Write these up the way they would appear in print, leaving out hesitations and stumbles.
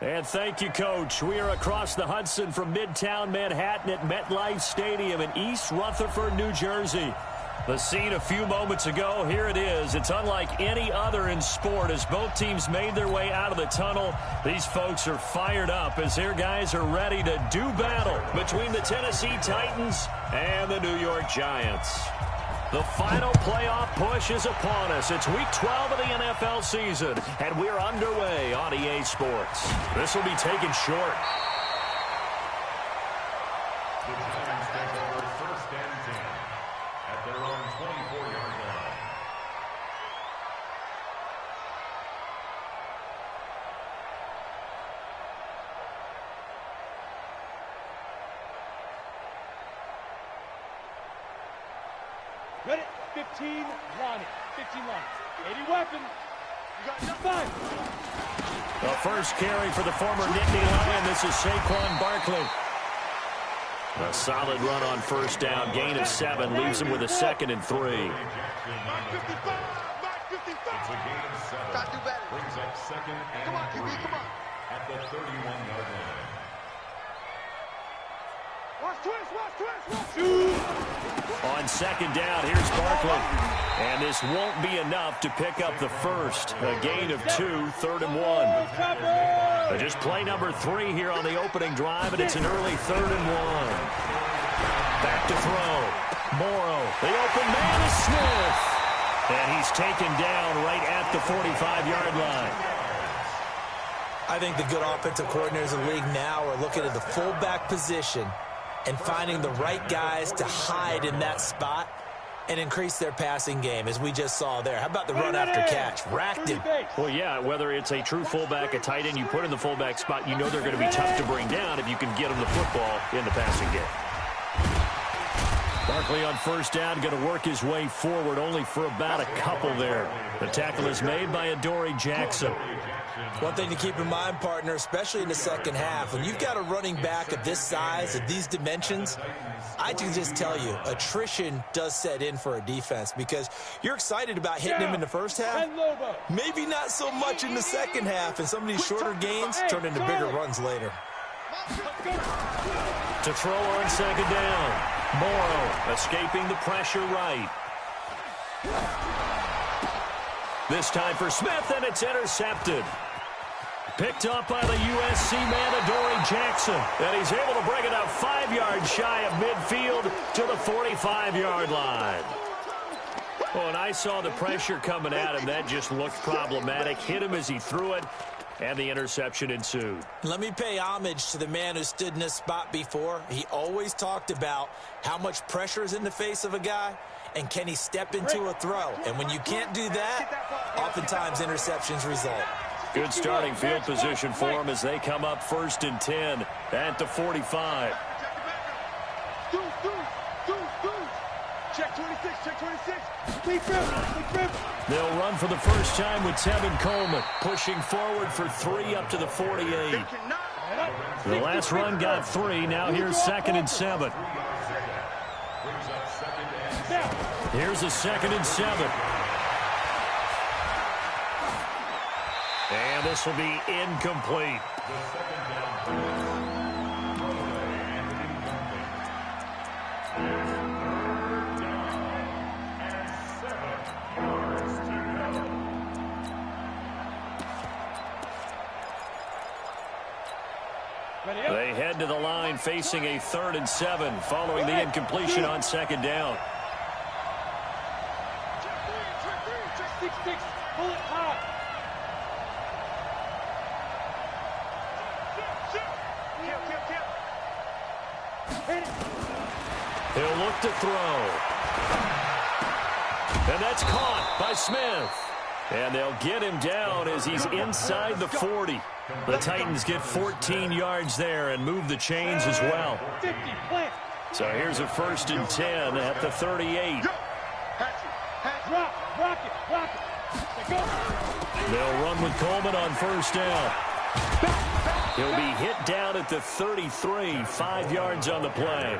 And thank you, Coach. We are across the Hudson from Midtown Manhattan at MetLife Stadium in East Rutherford, New Jersey. The scene a few moments ago, here it is. It's unlike any other in sport as both teams made their way out of the tunnel. These folks are fired up as their guys are ready to do battle between the Tennessee Titans and the New York Giants. The final playoff push is upon us. It's Week 12 of the NFL season, and we're underway on EA Sports. This will be taken short. The Giants take over first and 10 at their own 24-yard line. Ready? 15 line it. 15 line it. 80 weapon. You got enough time. The first carry for the former Nittany Lion. This is Saquon Barkley. A solid run on first down. Gain of 7 leaves him with a 2nd and 3. It's a gain of 7. Got to do better. Brings up 2nd and Come on, QB, 3 come on. at the 31-yard line. Watch twist, watch twist, watch twist. On second down, here's Barkley. And this won't be enough to pick up the first. A gain of 2, 3rd and 1. Just play number 3 here on the opening drive, and it's an early 3rd and 1. Back to throw. Morrow. The open man is Smith. And he's taken down right at the 45-yard line. I think the good offensive coordinators in the league now are looking at the fullback position and finding the right guys to hide in that spot and increase their passing game, as we just saw there. How about the run after catch? Racked him. Well, yeah, whether it's a true fullback, a tight end, you put in the fullback spot, you know they're going to be tough to bring down if you can get them the football in the passing game. Barkley on first down, going to work his way forward, only for about a couple there. The tackle is made by Adoree Jackson. One thing to keep in mind, partner, especially in the second half, when you've got a running back of this size, of these dimensions, I can just tell you, attrition does set in for a defense because you're excited about hitting him in the first half, maybe not so much in the second half, and some of these shorter gains turn into bigger runs later. To throw on second down. Morrow escaping the pressure right. This time for Smith, and it's intercepted. Picked up by the USC man, Adoree Jackson. And he's able to bring it up 5 yards shy of midfield to the 45-yard line. Oh, and I saw the pressure coming at him. That just looked problematic. Hit him as he threw it, and the interception ensued. Let me pay homage to the man who stood in this spot before. He always talked about how much pressure is in the face of a guy, and can he step into a throw. And when you can't do that, oftentimes interceptions result. Good starting field position for them as they come up 1st and 10 at the 45. Check 26, check 26. Big rip. They'll run for the first time with Tevin Coleman, pushing forward for 3 up to the 48. The last run got 3. Now here's 2nd and 7. Here's a 2nd and 7. And this will be incomplete. They head to the line facing a 3rd and 7 following the incompletion on second down. Check 6, pull it high. He'll look to throw. And that's caught by Smith. And they'll get him down as he's inside the 40. The Titans get 14 yards there and move the chains as well. So here's a 1st and 10 at the 38. They'll run with Coleman on first down. He'll be hit down at the 33, 5 yards on the play.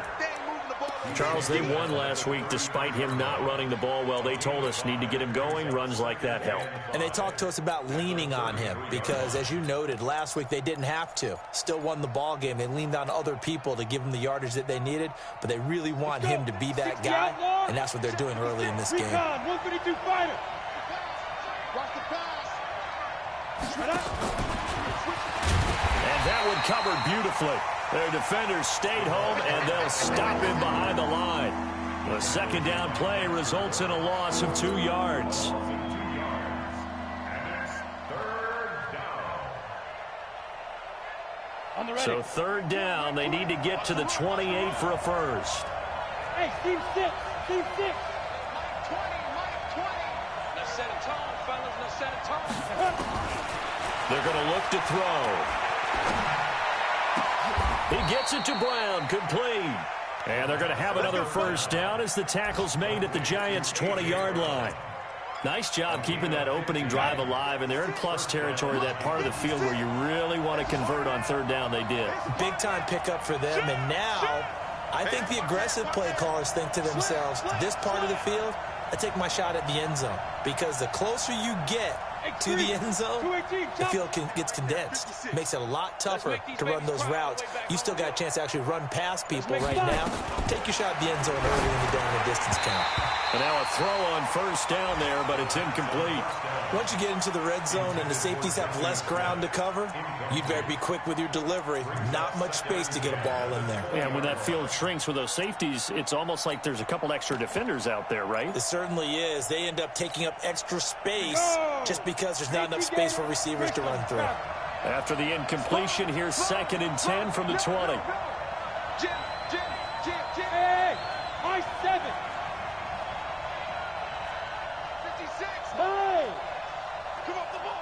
Charles, they won last week despite him not running the ball well. They told us need to get him going. Runs like that help. And they talked to us about leaning on him because, as you noted, last week they didn't have to. Still won the ball game. They leaned on other people to give them the yardage that they needed, but they really want him to be that guy, and that's what they're doing early in this game. 152 fighter. Watch the pass. And that one covered beautifully. Their defenders stayed home, and they'll stop him behind the line. The second down play results in a loss of 2 yards. So third down, they need to get to the 28 for a first. Hey, Steve 6. Steve 6. Mike 20. Let's set a tone, fellas. Let's set a tone. They're going to look to throw. He gets it to Brown, complete. And they're going to have another first down as the tackle's made at the Giants' 20-yard line. Nice job keeping that opening drive alive, and they're in plus territory, that part of the field where you really want to convert on third down. They did. Big-time pickup for them, and now I think the aggressive play callers think to themselves, this part of the field, I take my shot at the end zone, because the closer you get to the end zone, the field gets condensed. Makes it a lot tougher to run those routes. You still got a chance to actually run past people right now. Take your shot at the end zone early in the down and distance count. And now a throw on first down there, but it's incomplete. Once you get into the red zone and the safeties have less ground to cover, you'd better be quick with your delivery. Not much space to get a ball in there. And when that field shrinks with those safeties, it's almost like there's a couple extra defenders out there, right? It certainly is. They end up taking up extra space just because there's not enough space for receivers to run through. After the incompletion, here's 2nd and 10 from the 20. Jim. Hey, my 7. 56. Hey. Come off the ball.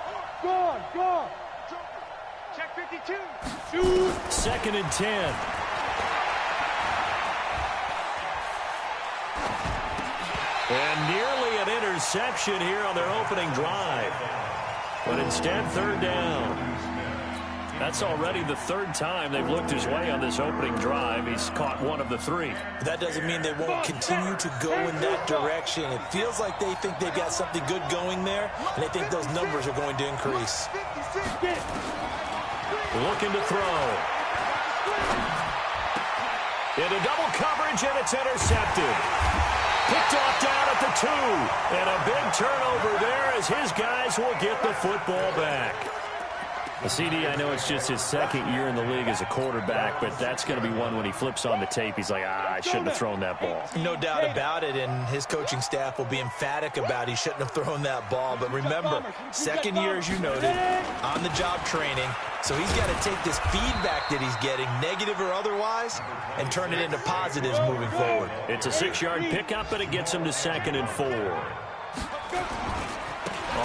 Gone. Check 52. Shoot. 2nd and 10. And nearly an interception here on their opening drive. But instead, third down. That's already the 3rd time they've looked his way on this opening drive. He's caught 1 of the 3. But that doesn't mean they won't continue to go in that direction. It feels like they think they've got something good going there, and they think those numbers are going to increase. Looking to throw. Into double coverage, and it's intercepted. Picked off down at the 2. And a big turnover there as his guys will get the football back. The CD, I know it's just his 2nd year in the league as a quarterback, but that's going to be one when he flips on the tape. He's like, I shouldn't have thrown that ball. No doubt about it, and his coaching staff will be emphatic about he shouldn't have thrown that ball. But remember, 2nd year, as you noted, on-the-job training. So he's got to take this feedback that he's getting, negative or otherwise, and turn it into positives moving forward. It's a 6-yard pickup, but it gets him to 2nd and 4.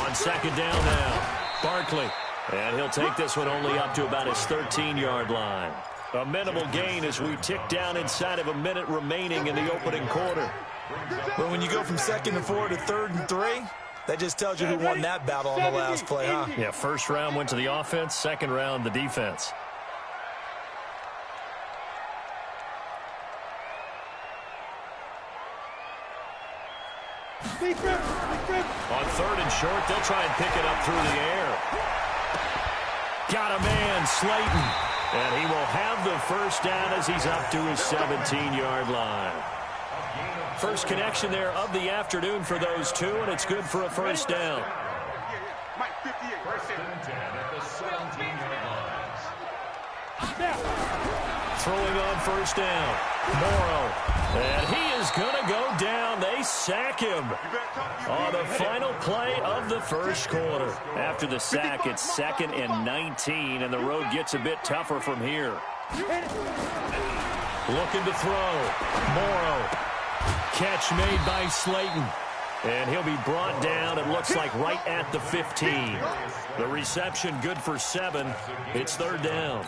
On 2nd down now, Barkley. And he'll take this one only up to about his 13-yard line. A minimal gain as we tick down inside of a minute remaining in the opening quarter. But when you go from 2nd and 4 to 3rd and 3, that just tells you who won that battle on the last play, huh? Yeah, 1st round went to the offense, 2nd round the defense. On 3rd and short, they'll try and pick it up through the air. Got a man, Slayton. And he will have the first down as he's up to his 17-yard line. First connection there of the afternoon for those 2, and it's good for a first down. First and 10 at the 17-yard line. Throwing on first down, Morrow. And he is going to go down. They sack him on the final play of the first quarter. After the sack, it's 2nd and 19, and the road gets a bit tougher from here. Looking to throw. Morrow. Catch made by Slayton. And he'll be brought down, it looks like, right at the 15. The reception good for 7. It's 3rd down.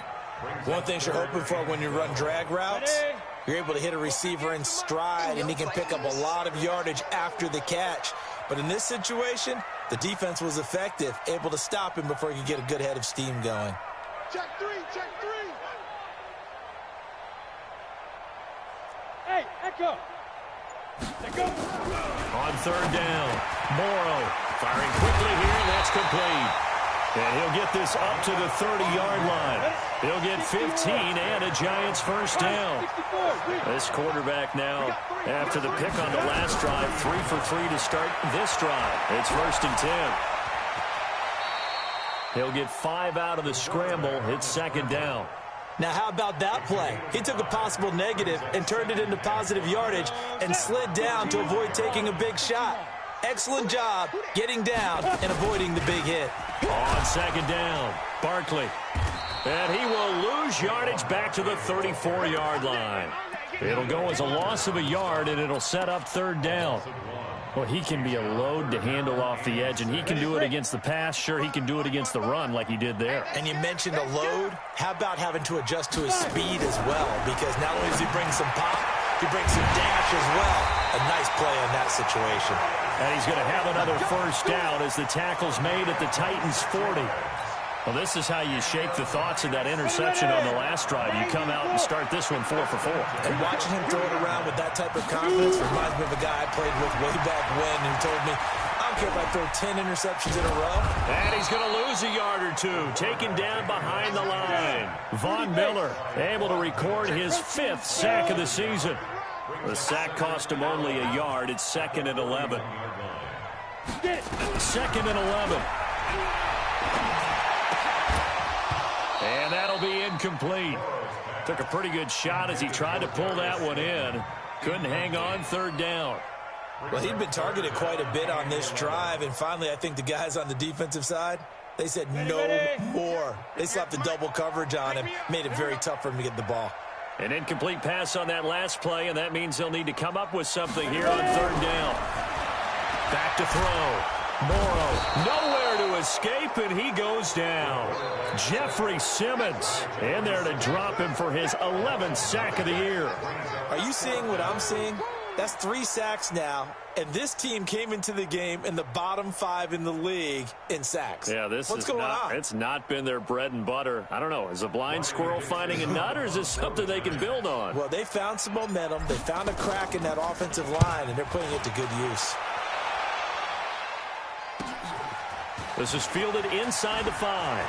One thing you're hoping for when you run drag routes, you're able to hit a receiver in stride, and he can pick up a lot of yardage after the catch. But in this situation, the defense was effective, able to stop him before he could get a good head of steam going. Check 3. Hey, Echo. Let go. On third down, Morrow firing quickly here, and that's complete. And he'll get this up to the 30-yard line. He'll get 15 and a Giants first down. This quarterback now, after the pick on the last drive, 3 for 3 to start this drive. It's 1st and 10. He'll get 5 out of the scramble. It's 2nd down. Now, how about that play? He took a possible negative and turned it into positive yardage and slid down to avoid taking a big shot. Excellent job getting down and avoiding the big hit. On 2nd down, Barkley. And he will lose yardage back to the 34-yard line. It'll go as a loss of a yard, and it'll set up 3rd down. Well, he can be a load to handle off the edge, and he can do it against the pass. Sure, he can do it against the run like he did there. And you mentioned a load. How about having to adjust to his speed as well? Because not only does he bring some pop, he brings some dash as well. A nice play on that situation. And he's going to have another first down as the tackle's made at the Titans' 40. Well, this is how you shake the thoughts of that interception on the last drive. You come out and start this one 4 for 4. And watching him throw it around with that type of confidence reminds me of a guy I played with way back when who told me, I don't care if I throw 10 interceptions in a row. And he's going to lose a yard or two, taken down behind the line. Von Miller able to record his 5th sack of the season. The sack cost him only a yard. It's 2nd and 11. 2nd and 11. And that'll be incomplete. Took a pretty good shot as he tried to pull that one in. Couldn't hang on, 3rd down. Well, he'd been targeted quite a bit on this drive, and finally I think the guys on the defensive side, they said no more. They slapped the double coverage on him, made it very tough for him to get the ball. An incomplete pass on that last play, and that means they'll need to come up with something here on 3rd down. Back to throw. Morrow nowhere to escape, and he goes down. Jeffrey Simmons in there to drop him for his 11th sack of the year. Are you seeing what I'm seeing? That's 3 sacks now, and this team came into the game in the bottom 5 in the league in sacks. Yeah, what's going on? It's not been their bread and butter. I don't know. Is a blind squirrel finding a nut, or is this something they can build on? Well, they found some momentum. They found a crack in that offensive line, and they're putting it to good use. This is fielded inside the 5.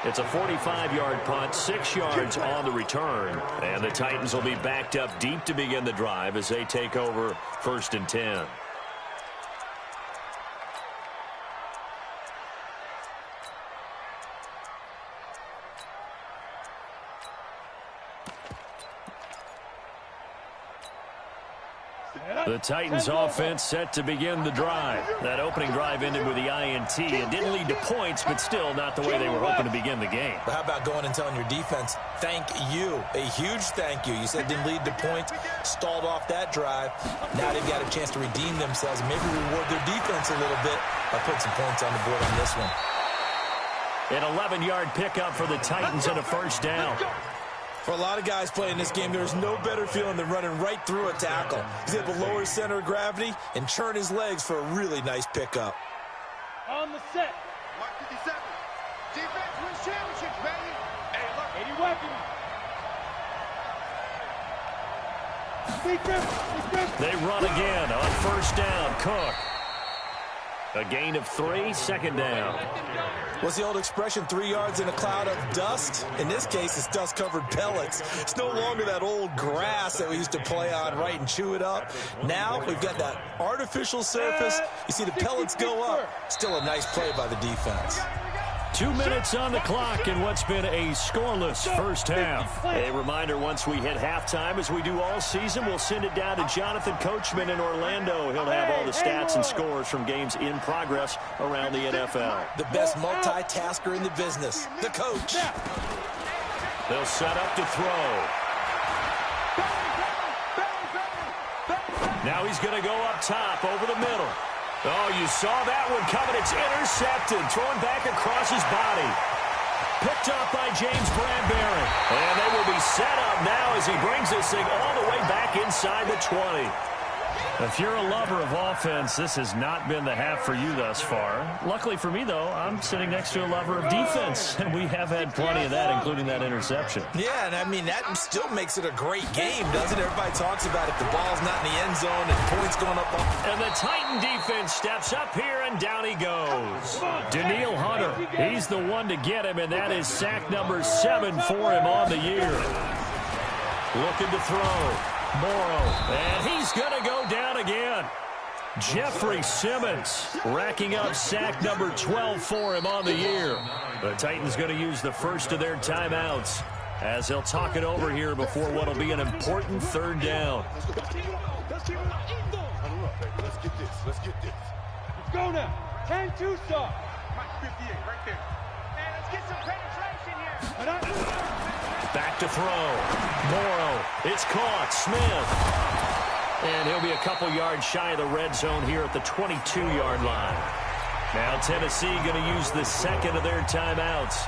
It's a 45-yard punt, 6 yards on the return. And the Titans will be backed up deep to begin the drive as they take over 1st and 10. The Titans offense set to begin the drive. That opening drive ended with the INT. It didn't lead to points, but still not the way they were hoping to begin the game. But how about going and telling your defense, thank you, a huge thank you. You said it didn't lead to points, stalled off that drive. Now they've got a chance to redeem themselves and maybe reward their defense a little bit by putting some points on the board on this one. An 11-yard pickup for the Titans and a first down. For a lot of guys playing this game, there's no better feeling than running right through a tackle. He's able to lower his center of gravity and churn his legs for a really nice pickup. On the set. Mark 57. Defense wins championships, baby. Hey, look. 80 weapons. They run again on first down. Cook. A gain of 3, 2nd down. What's the old expression, 3 yards in a cloud of dust? In this case, it's dust-covered pellets. It's no longer that old grass that we used to play on, right, and chew it up. Now we've got that artificial surface. You see the pellets go up. Still a nice play by the defense. 2 minutes on the clock in what's been a scoreless first half. A reminder, once we hit halftime, as we do all season, we'll send it down to Jonathan Coachman in Orlando. He'll have all the stats and scores from games in progress around the NFL. The best multitasker in the business, the coach. They'll set up to throw. Now he's going to go up top over the middle. Oh, you saw that one coming. It's intercepted. Thrown back across his body. Picked up by James Bradbury. And they will be set up now as he brings this thing all the way back inside the 20. If you're a lover of offense, this has not been the half for you thus far. Luckily for me, though, I'm sitting next to a lover of defense, and we have had plenty of that, including that interception. Yeah, and I mean, that still makes it a great game, doesn't it? Everybody talks about if the ball's not in the end zone and points going up. And the Titan defense steps up here, and down he goes. Danielle Hunter, he's the one to get him, and that is sack number 7 for him on the year. Looking to throw. Morrow, and he's going to go down again. Jeffrey Simmons racking up sack number 12 for him on the year. The Titans going to use the first of their timeouts as they'll talk it over here before what will be an important third down. Let's get this. Let's go now. 10-2 stop. 58 right there. And let's get some penetration here. Back to throw. Morrow. It's caught. Smith. And he'll be a couple yards shy of the red zone here at the 22-yard line. Now Tennessee going to use the second of their timeouts.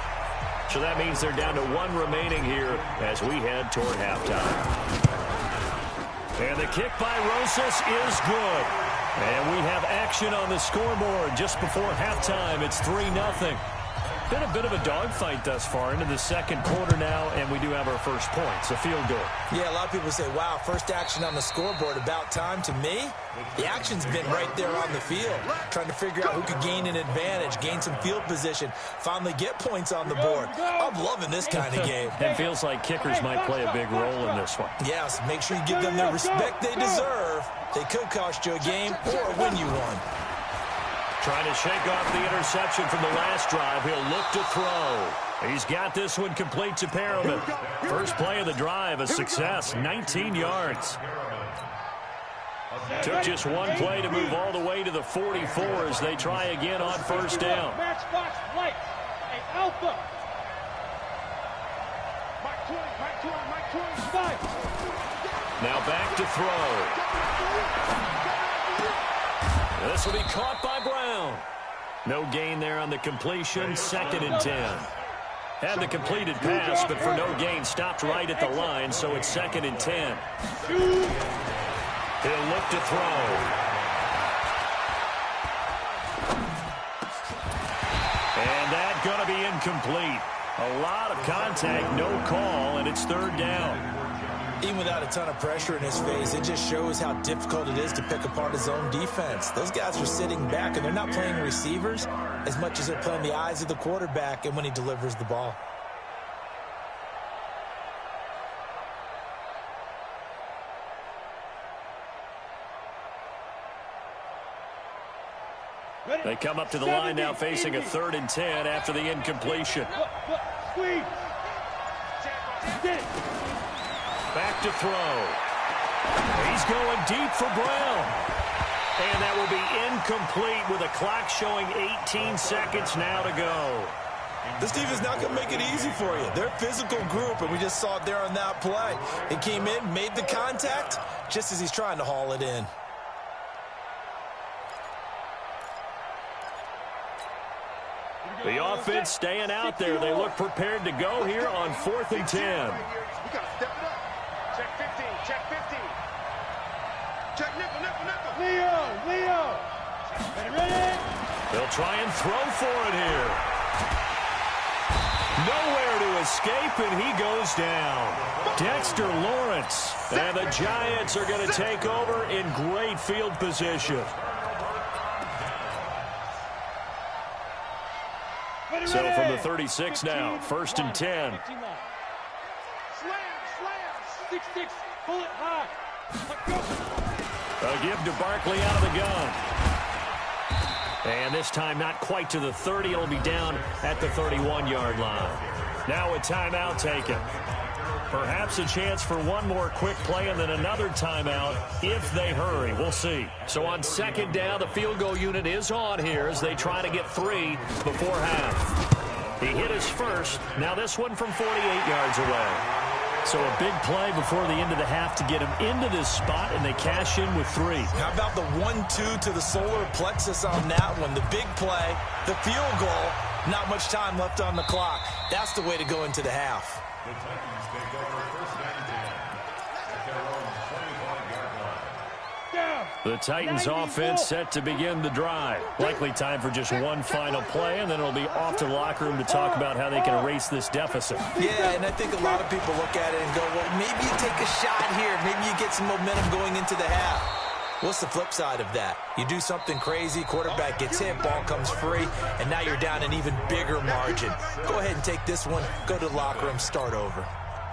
So that means they're down to 1 remaining here as we head toward halftime. And the kick by Rosas is good. And we have action on the scoreboard just before halftime. It's 3-0. Been a bit of a dogfight thus far into the second quarter now, and we do have our first points, a field goal. Yeah, a lot of people say, wow, first action on the scoreboard, about time. To me, the action's been right there on the field, trying to figure out who could gain an advantage, gain some field position, finally get points on the board. I'm loving this kind of game. It feels like kickers might play a big role in this one. Yes, make sure you give them the respect they deserve. They could cost you a game or win you one. Trying to shake off the interception from the last drive. He'll look to throw. He's got this one complete to Perriman. First play of the drive, a success, 19 yards. Took just one play to move all the way to the 44 as they try again on first down. Matchbox light. Hey, Alpha. Mike 20. Now back to throw. This will be caught by Brown. No gain there on the completion, 2nd and 10. Had the completed pass, but for no gain, stopped right at the line, so it's 2nd and 10. He'll look to throw. And that's going to be incomplete. A lot of contact, no call, and it's 3rd down. Even without a ton of pressure in his face, it just shows how difficult it is to pick apart his own defense. Those guys are sitting back, and they're not playing receivers as much as they're playing the eyes of the quarterback and when he delivers the ball. They come up to the line now facing a 3rd and 10 after the incompletion. Squeeze. Get it. Back to throw. He's going deep for Brown. And that will be incomplete with a clock showing 18 seconds now to go. This team is not going to make it easy for you. They're a physical group, and we just saw it there on that play. He came in, made the contact, just as he's trying to haul it in. The offense staying out there. They look prepared to go here on 4th and 10. We got to step it up. Check 15. Check 15. Check nickel. Leo. Ready? They'll try and throw for it here. Nowhere to escape, and he goes down. Dexter Lawrence. And the Giants are going to take over in great field position. So from the 36 now, 1st and 10. Slam. 6-6. Pull it high. A give to Barkley out of the gun. And this time not quite to the 30. It'll be down at the 31-yard line. Now a timeout taken. Perhaps a chance for one more quick play and then another timeout if they hurry. We'll see. So on 2nd down, the field goal unit is on here as they try to get 3 before half. He hit his first. Now this one from 48 yards away. So a big play before the end of the half to get him into this spot, and they cash in with 3. How about the 1-2 to the solar plexus on that one? The big play, the field goal, not much time left on the clock. That's the way to go into the half. The Titans take over 1st and 10 at their own 25-yard line. Down. The Titans offense set to begin the drive. Likely time for just one final play, and then it'll be off to the locker room to talk about how they can erase this deficit. Yeah, and I think a lot of people look at it and go, well, maybe you take a shot here. Maybe you get some momentum going into the half. What's the flip side of that? You do something crazy, quarterback gets hit, ball comes free, and now you're down an even bigger margin. Go ahead and take this one, go to the locker room, start over.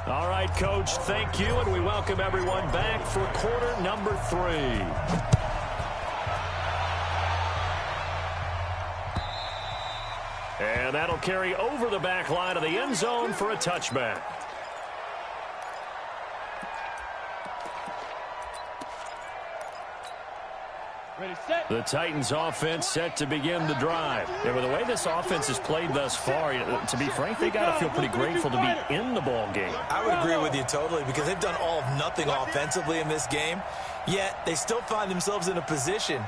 All right, Coach, thank you, and we welcome everyone back for quarter number 3. And that'll carry over the back line of the end zone for a touchback. Ready, set. The Titans offense set to begin the drive. And with the way this offense has played thus far, to be frank, they got to feel pretty grateful to be in the ball game. I would agree with you totally because they've done all of nothing offensively in this game, yet they still find themselves in a position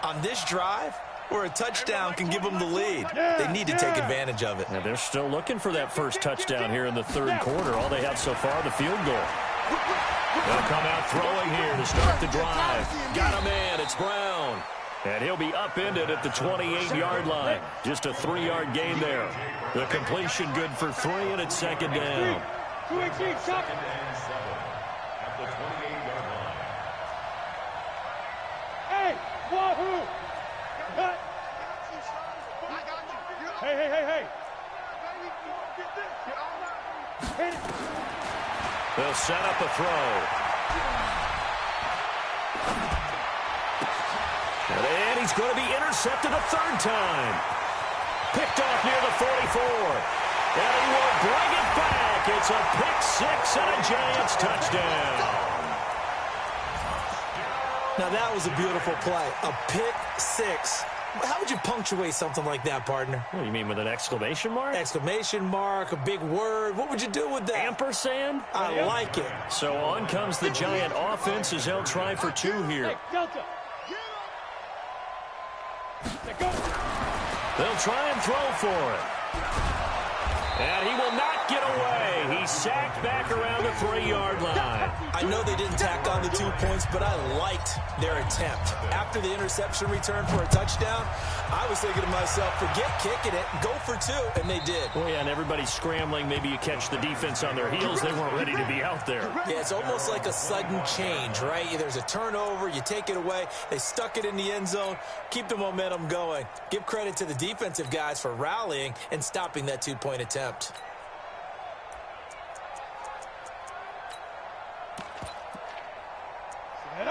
on this drive where a touchdown can give them the lead. They need to take advantage of it. Now they're still looking for that first touchdown here in the third quarter. All they have so far, the field goal. They'll come out throwing here to start the drive. Got a man. It's Brown. And he'll be upended at the 28-yard line. Just a 3-yard gain there. The completion good for 3, and it's second down. 2-18, stop. Second and 7 at the 28-yard line. Hey, wahoo! Cut. Hey, hey, hey, hey. Hit it. They'll set up a throw. And he's going to be intercepted a third time. Picked off near the 44. And he will bring it back. It's a pick-6 and a Giants touchdown. Now that was a beautiful play. A pick-6. How would you punctuate something like that, partner? What do you mean, with an exclamation mark? Exclamation mark, a big word. What would you do with that? Ampersand? I like it. So on comes the Giant offense as they'll try for 2 here. Hey, Delta. Let go. They'll try and throw for it. And he will not get away. He's sacked back around the 3-yard line. I know they didn't tack on the 2 points, but I liked their attempt. After the interception return for a touchdown, I was thinking to myself, forget kicking it, go for 2, and they did. Oh, yeah, and everybody's scrambling. Maybe you catch the defense on their heels. They weren't ready to be out there. Yeah, it's almost like a sudden change, right? There's a turnover, you take it away, they stuck it in the end zone, keep the momentum going. Give credit to the defensive guys for rallying and stopping that 2-point attempt.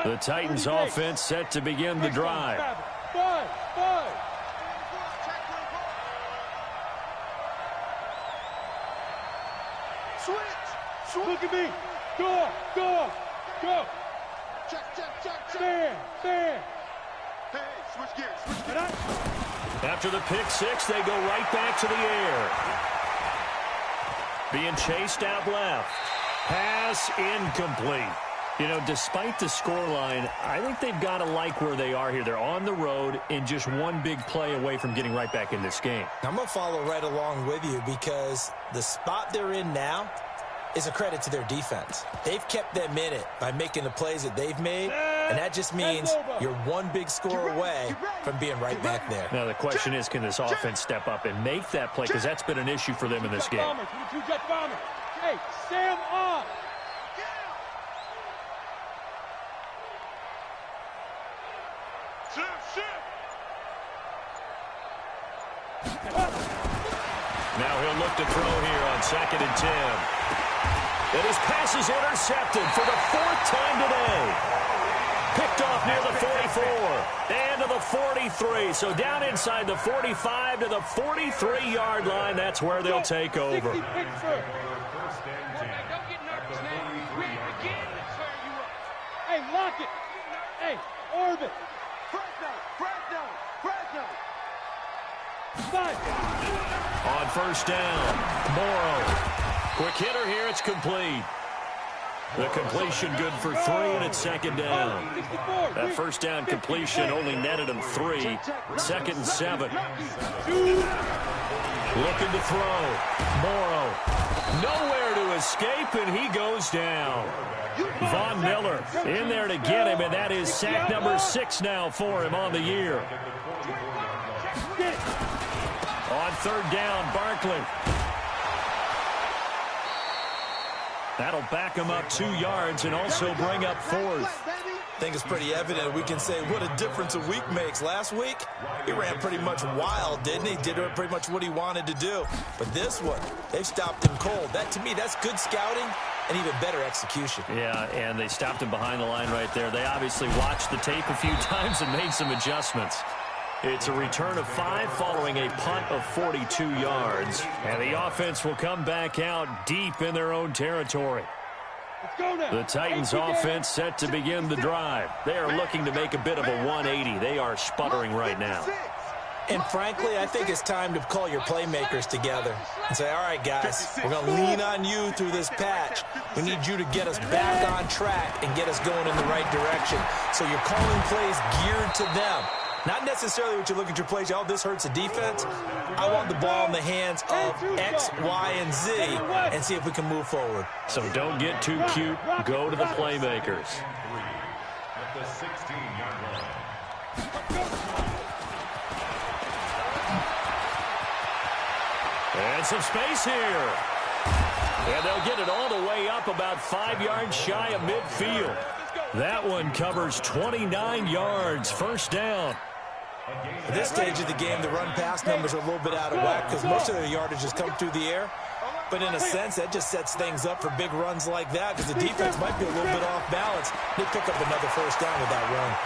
The Titans offense set to begin the drive. 5. Switch. Look at me. Go. Check. Fan. Hey, switch gears. After the pick-6, they go right back to the air. Being chased out left. Pass incomplete. You know, despite the scoreline, I think they've got to like where they are here. They're on the road and just one big play away from getting right back in this game. I'm going to follow right along with you because the spot they're in now is a credit to their defense. They've kept them in it by making the plays that they've made, and that just means you're one big score away from being right back there. Now, the question is, can this offense step up and make that play? Because that's been an issue for them in this game. Two jet bombers. Hey, Sam on. Now he'll look to throw here on 2nd and 10. And his pass is intercepted for the 4th time today. Picked off near the 44 and to the 43. So down inside the 45 to the 43-yard line. That's where they'll take over. Don't get nervous now. We begin to turn you up. Hey, lock it. Hey, orbit. On 1st down, Morrow. Quick hitter here, it's complete. The completion good for 3, and it's 2nd down. That 1st down completion only netted him 3. 2nd and 7. Looking to throw. Morrow. Nowhere to escape, and he goes down. Von Miller in there to get him, and that is sack number 6 now for him on the year. On third down, Barkley. That'll back him up 2 yards and also bring up 4th. I think it's pretty evident. We can say what a difference a week makes. Last week, he ran pretty much wild, didn't he? Did pretty much what he wanted to do. But this one, they've stopped him cold. That, to me, that's good scouting and even better execution. Yeah, and they stopped him behind the line right there. They obviously watched the tape a few times and made some adjustments. It's a return of 5 following a punt of 42 yards. And the offense will come back out deep in their own territory. The Titans offense set to begin the drive. They are looking to make a bit of a 180. They are sputtering right now. And frankly, I think it's time to call your playmakers together and say, all right, guys, we're going to lean on you through this patch. We need you to get us back on track and get us going in the right direction. So you're calling plays geared to them. Not necessarily what you look at your plays, oh, this hurts the defense. I want the ball in the hands of X, Y, and Z and see if we can move forward. So don't get too cute. Go to the playmakers. At the 16-yard line. And some space here. And they'll get it all the way up about 5 yards shy of midfield. That one covers 29 yards. First down. At this stage of the game, the run-pass numbers are a little bit out of whack because most of their yardage has come through the air. But in a sense, that just sets things up for big runs like that because the defense might be a little bit off balance. They pick up another first down with that run.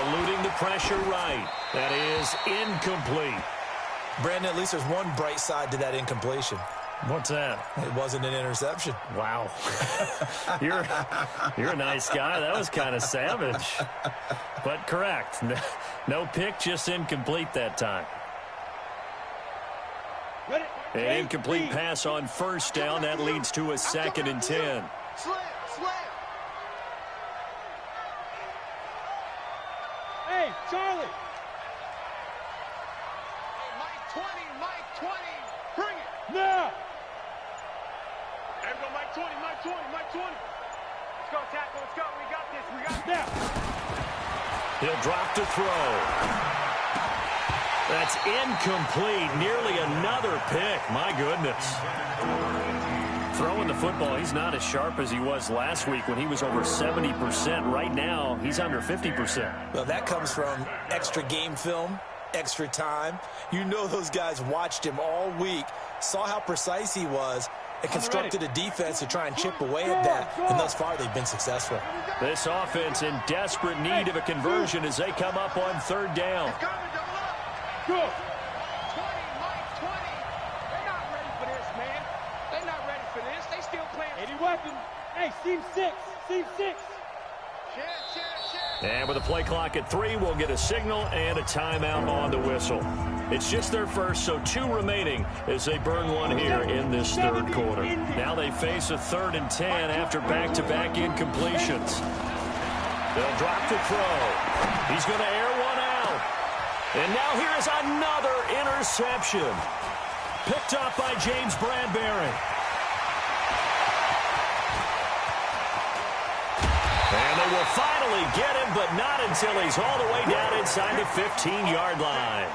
Eluding the pressure right. That is incomplete. Brandon, at least there's one bright side to that incompletion. What's that? It wasn't an interception. Wow. You're a nice guy. That was kind of savage. But correct. No pick, just incomplete that time. An incomplete pass on first down. That leads to a 2nd and 10. Hey, Charlie. Mike 20. Bring it. Now. There we go, Mike 20. Let's go, tackle. Let's go. We got this. Now. He'll drop to throw. That's incomplete. Nearly another pick. My goodness. Throwing the football, he's not as sharp as he was last week when he was over 70%. Right now, he's under 50%. Well, that comes from extra game film, extra time. You know those guys watched him all week, saw how precise he was, and constructed a defense to try and chip away at that. And thus far, they've been successful. This offense in desperate need of a conversion as they come up on third down. Go. 20, Mike 20. They're not ready for this, man. They're not ready for this. They still playing. 80 weapon. Hey, seam 6. And with a play clock at 3, we'll get a signal and a timeout on the whistle. It's just their first, so 2 remaining as they burn one here in this third quarter. Now they face a 3rd and 10 after back-to-back incompletions. They'll drop to throw. He's going to air one out. And now here is another interception. Picked up by James Bradbury. And they will finally get him, but not until he's all the way down inside the 15-yard line.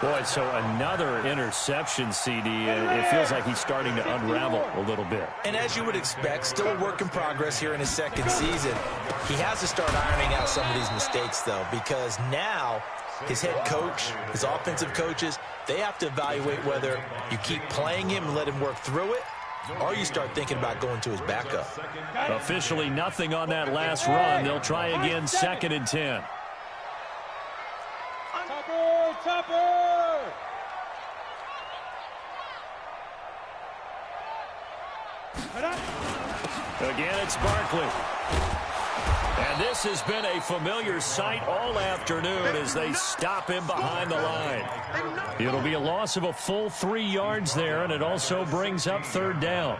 Boy, so another interception, CD. It feels like he's starting to unravel a little bit. And as you would expect, still a work in progress here in his second season. He has to start ironing out some of these mistakes, though, because now his head coach, his offensive coaches, they have to evaluate whether you keep playing him and let him work through it, or you start thinking about going to his backup. Officially nothing on that last run. They'll try again, 2nd and 10. Topper! Again, it's Barkley. And this has been a familiar sight all afternoon as they stop him behind the line. It'll be a loss of a full 3 yards there, and it also brings up third down.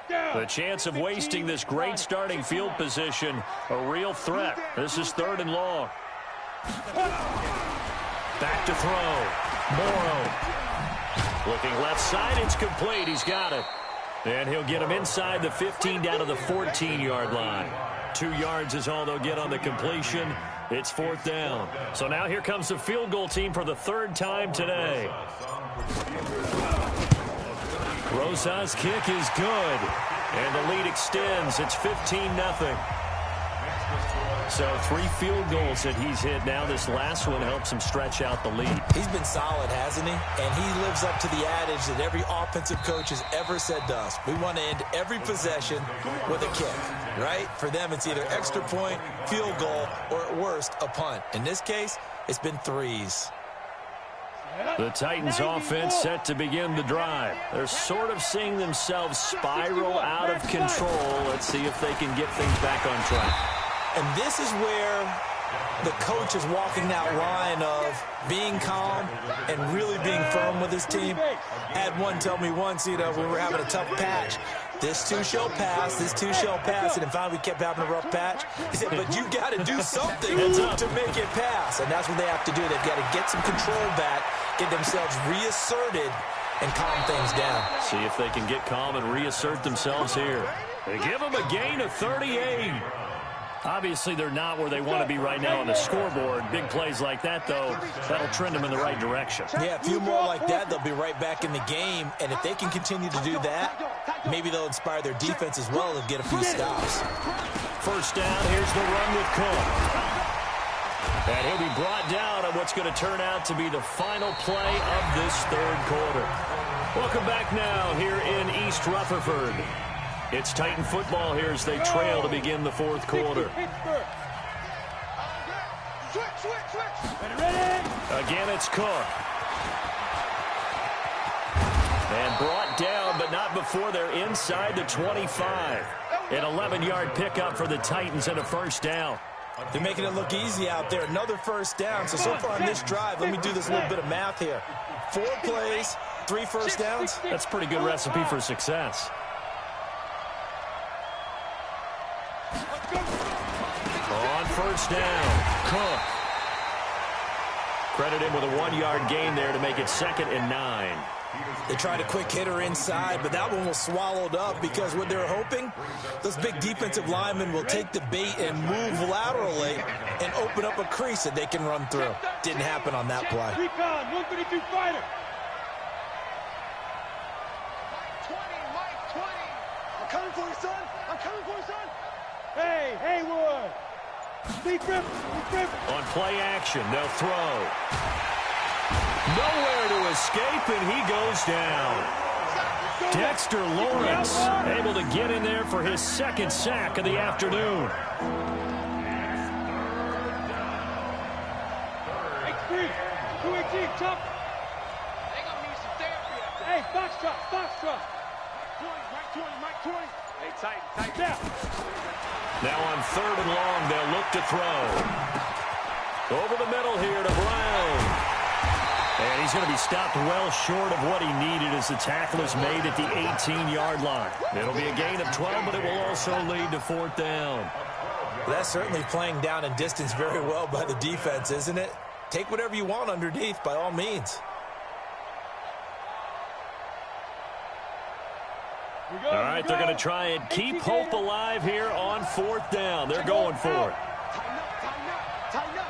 The chance of wasting this great starting field position, a real threat. This is 3rd and long. Back to throw. Morrow. Looking left side, it's complete. He's got it. And he'll get him inside the 15 down to the 14-yard line. 2 yards is all they'll get on the completion. It's 4th down. So now here comes the field goal team for the 3rd time today. Rosas' kick is good. And the lead extends. It's 15-0. So 3 field goals that he's hit now. This last one helps him stretch out the lead. He's been solid, hasn't he? And he lives up to the adage that every offensive coach has ever said to us. We want to end every possession with a kick, right? For them, it's either extra point, field goal, or at worst, a punt. In this case, it's been 3s. The Titans offense set to begin the drive. They're sort of seeing themselves spiral out of control. Let's see if they can get things back on track. And this is where the coach is walking that line of being calm and really being firm with his team. I had one tell me once, we were having a tough patch. This too shall pass, this too shall pass. And finally we kept having a rough patch. He said, but you got to do something to make it pass. And that's what they have to do. They've got to get some control back, get themselves reasserted, and calm things down. See if they can get calm and reassert themselves here. They give them a gain of 38. Obviously, they're not where they want to be right now on the scoreboard. Big plays like that, though, that'll trend them in the right direction. Yeah, a few more like that, they'll be right back in the game. And if they can continue to do that, maybe they'll inspire their defense as well and get a few stops. 1st down, here's the run with Cook. And he'll be brought down on what's going to turn out to be the final play of this 3rd quarter. Welcome back now here in East Rutherford. It's Titan football here as they trail to begin the 4th quarter. Again, it's Cook. And brought down, but not before they're inside the 25. An 11-yard pickup for the Titans and a 1st down. They're making it look easy out there. Another 1st down. So far on this drive, let me do this little bit of math here. 4 plays, 3 1st downs. That's a pretty good recipe for success. On 1st down, Cook. Credit him with a 1-yard gain there to make it 2nd and 9. They tried a quick hitter inside, but that one was swallowed up because what they're hoping, those big defensive linemen will take the bait and move laterally and open up a crease that they can run through. Didn't happen on that play. Recon, 132 fighter. Mike 20. I'm coming for you, son. I'm coming for you, son. Hey, Haywood. Deep rip. On play action, they'll throw. Nowhere to escape, and he goes down. Dexter Lawrence able to get in there for his 2nd sack of the afternoon. X3, 218, chop. They gonna need some therapy up there. Hey, box truck. 20, Mike 20. Hey, tight. Down. Now on 3rd and long, they'll look to throw. Over the middle here to Brown. And he's going to be stopped well short of what he needed as the tackle is made at the 18-yard line. It'll be a gain of 12, but it will also lead to 4th down. Well, that's certainly playing down in distance very well by the defense, isn't it? Take whatever you want underneath, by all means. All right, they're going to try and keep hope alive here on 4th down. They're going for it. Tighten up.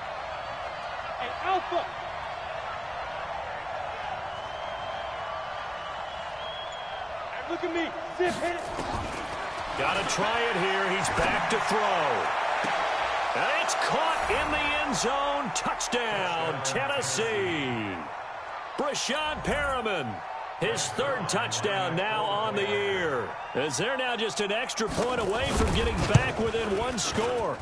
Hey, Alpha. Look at me. Zip, hit it. Got to try it here. He's back to throw. And it's caught in the end zone. Touchdown, Tennessee. Brashad Perriman. His 3rd touchdown now on the year. As they're now just an extra point away from getting back within 1 score.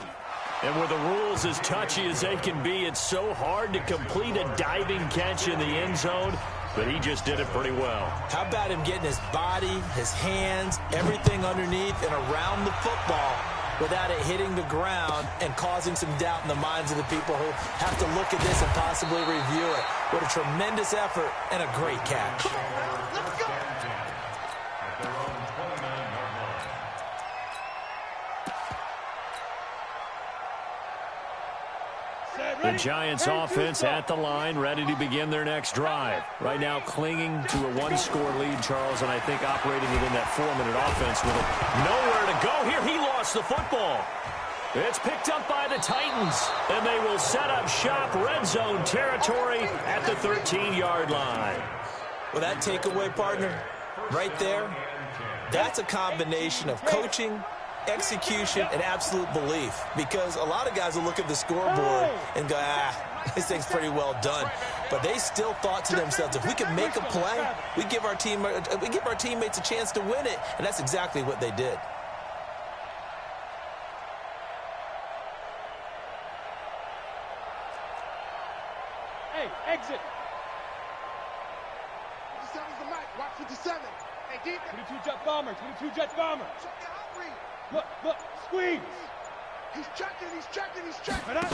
And with the rules as touchy as they can be, it's so hard to complete a diving catch in the end zone. But he just did it pretty well. How about him getting his body, his hands, everything underneath and around the football without it hitting the ground and causing some doubt in the minds of the people who have to look at this and possibly review it. What a tremendous effort and a great catch. Let's go. The Giants offense at the line, ready to begin their next drive. Right now clinging to a one-score lead, Charles, and I think operating within that 4-minute offense with it. Nowhere to go here. He lost the football. It's picked up by the Titans, and they will set up shop red zone territory at the 13-yard line. Well, that takeaway, partner, right there, that's a combination of coaching, execution, and absolute belief. Because a lot of guys will look at the scoreboard and go, this thing's pretty well done. But they still thought to themselves, if we can make a play, we give our teammates a chance to win it. And that's exactly what they did. Hey, exit. 57's the mic. Watch 57. Hey, deep. 22 jet bomber. 22 jet bomber. Look, squeeze. He's checking. Right up.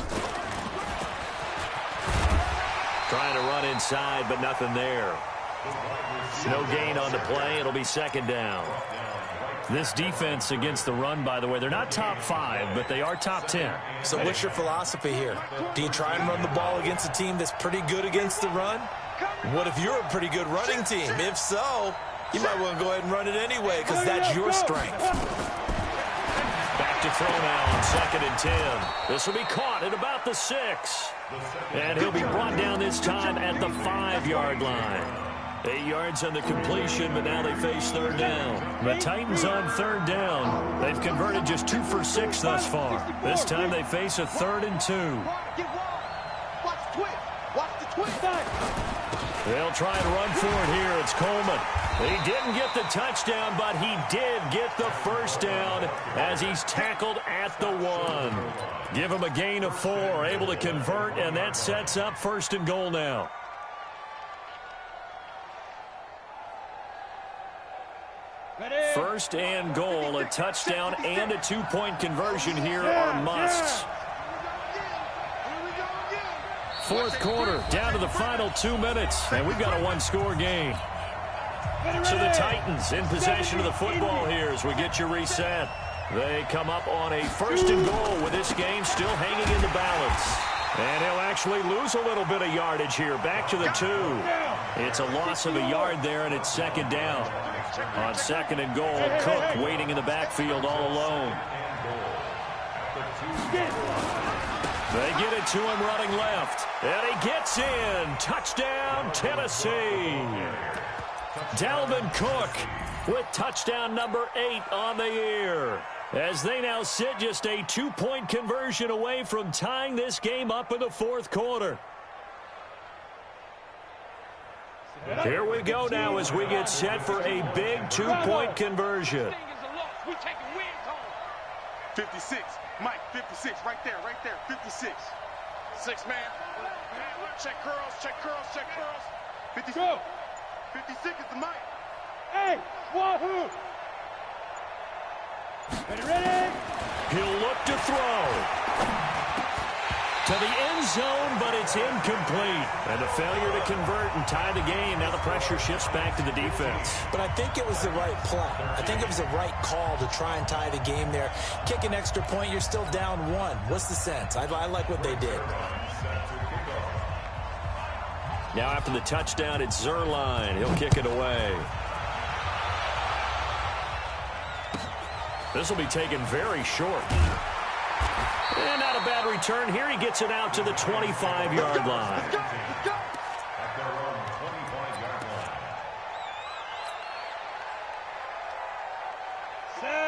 Trying to run inside, but nothing there. No gain on the play. It'll be second down. This defense against the run, by the way, they're not top 5, but they are top 10. So what's your philosophy here? Do you try and run the ball against a team that's pretty good against the run? What if you're a pretty good running team? If so, you might want to go ahead and run it anyway because that's your strength. Back to throw now on 2nd and 10. This will be caught at about the 6. And he'll be brought down this time at the 5-yard line. 8 yards on the completion, but now they face 3rd down. The Titans on 3rd down. They've converted just 2 for 6 thus far. This time they face a 3rd and 2. Watch the twist. They'll try and run for it here. It's Coleman. He didn't get the touchdown, but he did get the first down as he's tackled at the 1. Give him a gain of 4, able to convert, and that sets up 1st and goal now. First and goal, a touchdown and a 2-point conversion here are musts. 4th quarter, down to the final 2 minutes, and we've got a 1-score game. So the Titans in possession of the football here as we get you reset. They come up on a 1st and goal with this game still hanging in the balance. And he'll actually lose a little bit of yardage here, back to the 2. It's a loss of a yard there, and it's 2nd down. On 2nd and goal, Cook waiting in the backfield all alone. They get it to him running left, and he gets in. Touchdown, Tennessee. Dalvin Cook with touchdown number 8 on the year, as they now sit just a 2-point conversion away from tying this game up in the 4th quarter. Here we go now as we get set for a big 2-point conversion. 56, Mike, 56, right there, 56. 6 man. Check curls. 56. 56 is the mic. Hey, wahoo! Ready? He'll look to throw to the end zone, but it's incomplete. And a failure to convert and tie the game. Now the pressure shifts back to the defense. But I think it was the right play. I think it was the right call to try and tie the game there. Kick an extra point, you're still down 1. What's the sense? I like what they did. Now after the touchdown, it's Zuerlein. He'll kick it away. This will be taken very short. And not a bad return here. He gets it out to the 25-yard line.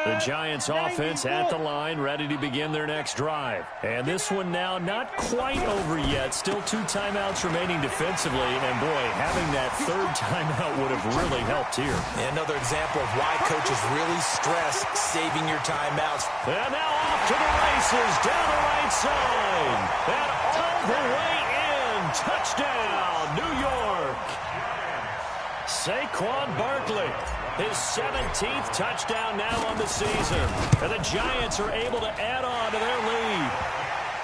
The Giants offense at the line, ready to begin their next drive. And this one now not quite over yet. Still 2 timeouts remaining defensively. And boy, having that 3rd timeout would have really helped here. And another example of why coaches really stress saving your timeouts. And now off to the races, down the right side. And all the way in. Touchdown, New York. Saquon Barkley. His 17th touchdown now on the season. And the Giants are able to add on to their lead.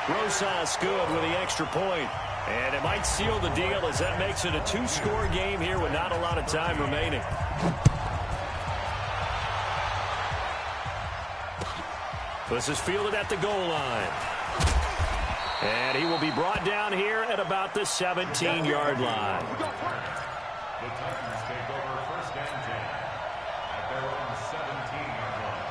Rosas good with the extra point. And it might seal the deal as that makes it a 2-score game here with not a lot of time remaining. This is fielded at the goal line. And he will be brought down here at about the 17-yard line. The Titans take over first and 10 at their own 17-yard line.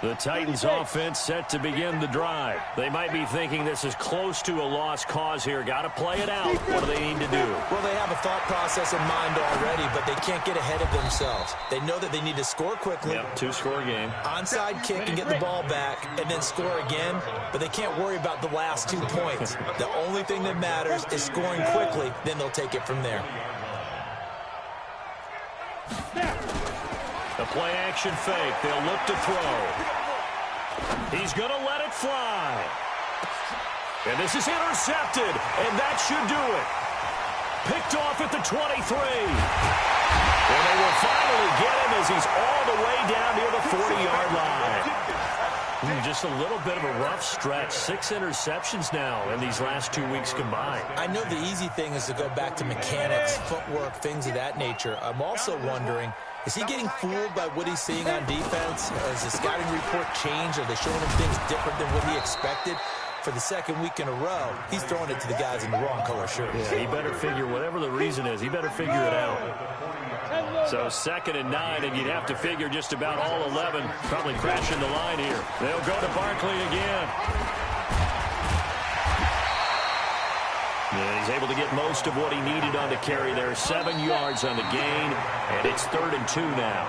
The Titans offense set to begin the drive. They might be thinking this is close to a lost cause here. Got to play it out. What do they need to do? Well, they have a thought process in mind already, but they can't get ahead of themselves. They know that they need to score quickly. Yep, two-score game. Onside kick and get the ball back and then score again, but they can't worry about the last 2 points. The only thing that matters is scoring quickly, then they'll take it from there. The play-action fake. They'll look to throw. He's going to let it fly. And this is intercepted, and that should do it. Picked off at the 23. And they will finally get him as he's all the way down near the 40-yard line. Just a little bit of a rough stretch. 6 interceptions now in these last 2 weeks combined. I know the easy thing is to go back to mechanics, footwork, things of that nature. I'm also wondering, is he getting fooled by what he's seeing on defense? Has the scouting report changed? Are they showing him things different than what he expected? For the second week in a row, he's throwing it to the guys in the wrong color shirts. Yeah, he better figure, whatever the reason is, he better figure it out. So 2nd and 9, and you'd have to figure just about all 11 probably crashing the line here. They'll go to Barkley again. And he's able to get most of what he needed on the carry there. 7 yards on the gain, and it's 3rd and 2 now.